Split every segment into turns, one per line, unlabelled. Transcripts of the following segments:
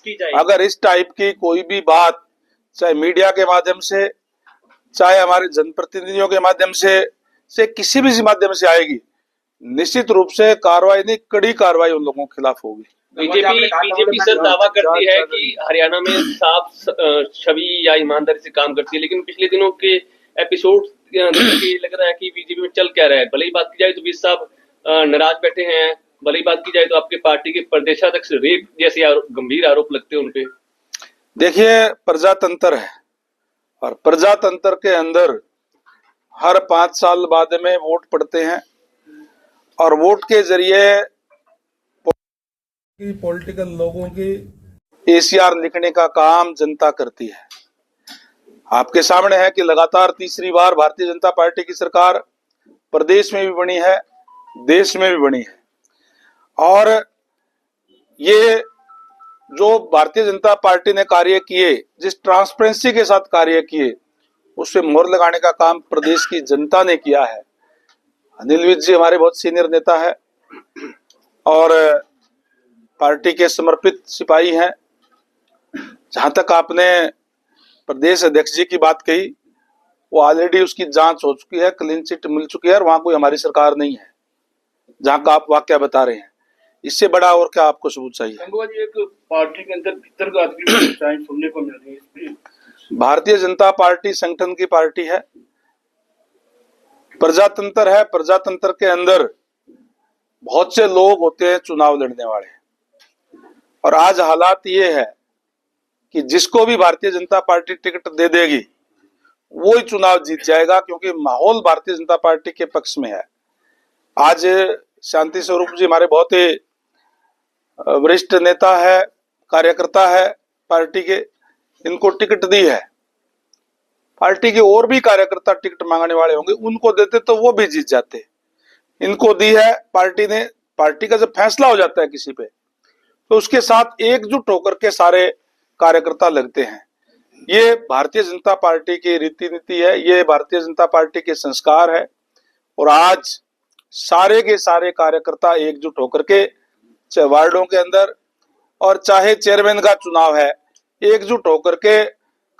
की जाए।
अगर इस टाइप की कोई भी बात चाहे मीडिया के माध्यम से, चाहे हमारे जनप्रतिनिधियों के माध्यम से किसी भी माध्यम से आएगी, निश्चित रूप से कार्रवाई नहीं, कड़ी कार्रवाई उन लोगों के खिलाफ होगी।
बीजेपी सर दावा करती है कि हरियाणा में साफ छवि या ईमानदारी से काम करती है, लेकिन पिछले दिनों के एपिसोड लग रहा है कि बीजेपी में चल क्या रहा है। भले ही बात की जाए तो बीस साहब नाराज बैठे हैं, भले ही बात की जाए तो आपके पार्टी के प्रदेशाध्यक्ष रेप जैसे गंभीर आरोप लगते हैं उनपे।
देखिए, प्रजातंत्र है और प्रजातंत्र के अंदर हर 5 साल बाद में वोट पड़ते हैं और वोट के जरिए पॉलिटिकल लोगों की एसीआर लिखने का काम जनता करती है। आपके सामने है कि लगातार तीसरी बार भारतीय जनता पार्टी की सरकार प्रदेश में भी बनी है, देश में भी बनी है, और ये जो भारतीय जनता पार्टी ने कार्य किए, जिस ट्रांसपेरेंसी के साथ कार्य किए, उससे मोहर लगाने का काम प्रदेश की जनता ने किया है। अनिल विज जी हमारे बहुत सीनियर नेता है और पार्टी के समर्पित सिपाही हैं। जहां तक आपने प्रदेश अध्यक्ष जी की बात कही, वो ऑलरेडी उसकी जांच हो चुकी है, क्लीन चिट मिल चुकी है और वहां कोई हमारी सरकार नहीं है जहां का आप वाकया बता रहे हैं। इससे बड़ा और क्या आपको सबूत चाहिए?
एक पार्टी के अंदर भीतर की सुनने को मिल रही है।
भारतीय जनता पार्टी संगठन की पार्टी है, प्रजातंत्र है। प्रजातंत्र के अंदर बहुत से लोग होते हैं चुनाव लड़ने वाले, और आज हालात ये है कि जिसको भी भारतीय जनता पार्टी टिकट दे देगी वो ही चुनाव जीत जाएगा, क्योंकि माहौल भारतीय जनता पार्टी के पक्ष में है। आज शांति स्वरूप जी हमारे बहुत ही वरिष्ठ नेता है, कार्यकर्ता है पार्टी के, इनको टिकट दी है। पार्टी के और भी कार्यकर्ता टिकट मांगने वाले होंगे, उनको देते तो वो भी जीत जाते। इनको दी है पार्टी ने। पार्टी का जब फैसला हो जाता है किसी पे, तो उसके साथ एकजुट होकर के सारे कार्यकर्ता लगते हैं। ये भारतीय जनता पार्टी की रीति नीति है, ये भारतीय जनता पार्टी के संस्कार है। और आज सारे के सारे कार्यकर्ता एकजुट होकर के, चाहे वार्डों के अंदर और चाहे चेयरमैन का चुनाव है, एकजुट होकर के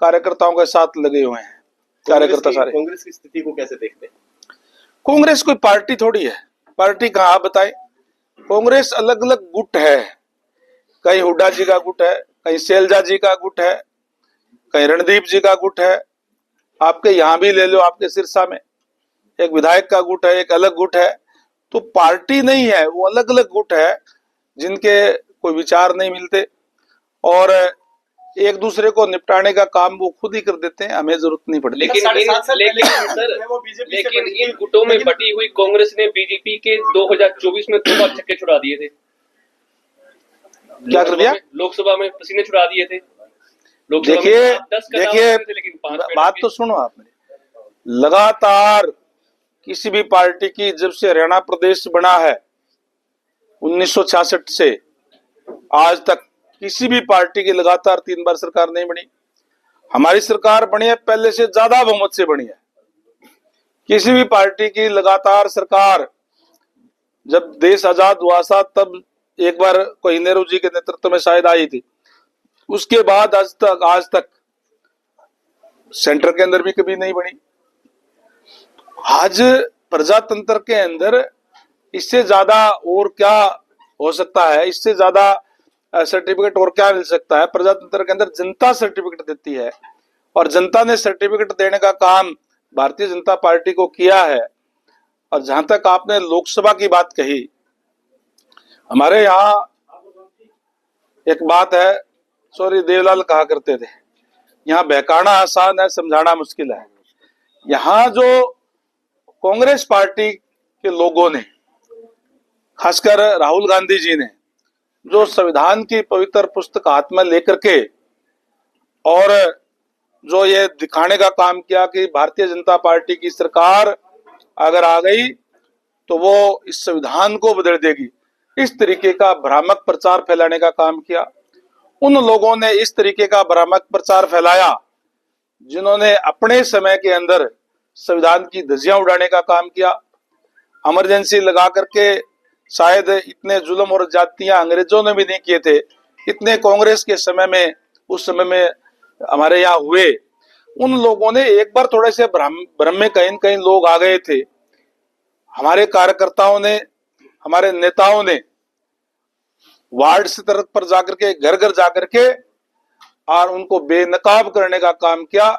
कार्यकर्ताओं के साथ लगे हुए हैं कार्यकर्ता सारे।
कांग्रेस की स्थिति को कैसे देखते हैं?
कांग्रेस कोई पार्टी थोड़ी है। पार्टी कहाँ, आप बताएं? कांग्रेस अलग अलग गुट है। कहीं हुड्डा जी का गुट है, कहीं शैलजा जी का गुट है, कहीं रणदीप जी का गुट है। आपके यहाँ भी ले लो, आपके सिरसा में एक विधायक का गुट है, एक अलग गुट है। तो पार्टी नहीं है, वो अलग अलग गुट है जिनके कोई विचार नहीं मिलते और एक दूसरे को निपटाने का काम वो खुद ही कर देते हैं, हमें जरूरत नहीं पड़ती।
लेकिन इन गुटों में बटी हुई कांग्रेस ने बीजेपी के 2024 में 2 बार छक्के छुड़ा दिए थे।
क्या कर दिया?
लोकसभा में पसीने छुड़ा दिए थे।
देखिए बात तो सुनो आप मेरी। लगातार किसी भी पार्टी की, जब से हरियाणा प्रदेश बना है 1966 से आज तक, किसी भी पार्टी की लगातार 3 बार सरकार नहीं बनी। हमारी सरकार बनी है, पहले से ज्यादा बहुमत से बनी है। किसी भी पार्टी की लगातार सरकार, जब देश आजाद हुआ था तब एक बार कोई नेहरू जी के नेतृत्व में शायद आई थी, उसके बाद आज तक सेंटर के अंदर भी कभी नहीं बनी। आज प्रजातंत्र के अंदर इससे ज्यादा और क्या हो सकता है? इससे ज्यादा सर्टिफिकेट और क्या मिल सकता है? प्रजातंत्र के अंदर जनता सर्टिफिकेट देती है और जनता ने सर्टिफिकेट देने का काम भारतीय जनता पार्टी को किया है। और जहां तक आपने लोकसभा की बात कही, हमारे यहाँ एक बात है, सॉरी देवलाल कहा करते थे, यहाँ बहकाना आसान है, समझाना मुश्किल है। यहाँ जो कांग्रेस पार्टी के लोगों ने, खासकर राहुल गांधी जी ने, जो संविधान की पवित्र पुस्तक हाथ में लेकर के और जो ये दिखाने का काम किया कि भारतीय जनता पार्टी की सरकार अगर आ गई तो वो इस संविधान को बदल देगी, इस तरीके का भ्रामक प्रचार फैलाने का काम किया। उन लोगों ने इस तरीके का भ्रामक प्रचार फैलाया जिन्होंने अपने समय के अंदर संविधान की धज्जियां उड़ाने का काम किया। इमरजेंसी लगा करके शायद इतने जुल्म और जातियां अंग्रेजों ने भी नहीं किए थे, इतने कांग्रेस के समय में, उस समय में हमारे यहाँ हुए, उन लोगों ने एक बार थोड़े से भ्रम में कहीं कहीं लोग आ गए थे। हमारे कार्यकर्ताओं ने, हमारे नेताओं ने वार्ड स्तर पर जाकर के, घर घर जाकर के और उनको बेनकाब करने का काम किया,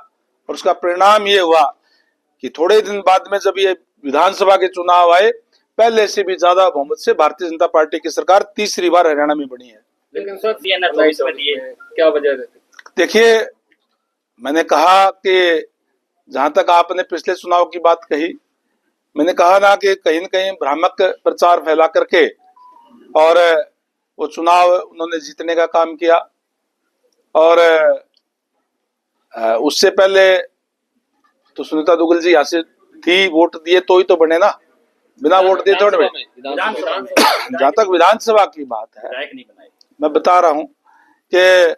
और उसका परिणाम ये हुआ कि थोड़े दिन बाद में जब ये विधानसभा के चुनाव आए, पहले से भी ज्यादा बहुमत से भारतीय जनता पार्टी की सरकार तीसरी बार हरियाणा में बनी है।
लेकिन सर क्या वजह रहती?
देखिए, मैंने कहा कि जहां तक आपने पिछले चुनाव की बात कही, मैंने कहा ना कि कहीं न कहीं भ्रामक प्रचार फैला करके और वो चुनाव उन्होंने जीतने का काम किया, और उससे पहले तो सुनीता दुग्गल जी यहाँ से थी, वोट दिए तो ही तो बने ना, बिना वोट दिए थोड़े बने। जहां तक विधानसभा की बात है, मैं बता रहा हूं कि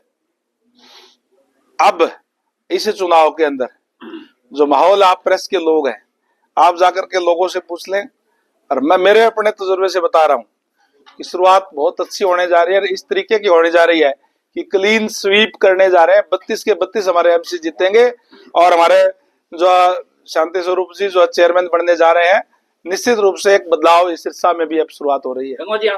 अब इस चुनाव के अंदर जो माहौल, आप प्रेस के लोग हैं, आप जाकर के लोगों से पूछ लें, और मैं मेरे अपने तजुर्बे से बता रहा हूं कि शुरुआत बहुत अच्छी होने जा रही है, और इस तरीके की होने जा रही है कि क्लीन स्वीप करने जा रहे हैं। 32 के 32 हमारे एमसी जीतेंगे, और हमारे जो शांति स्वरूप जी जो चेयरमैन बनने जा रहे हैं, निश्चित रूप से एक बदलाव इस सिरसा में भी अब शुरुआत हो रही है।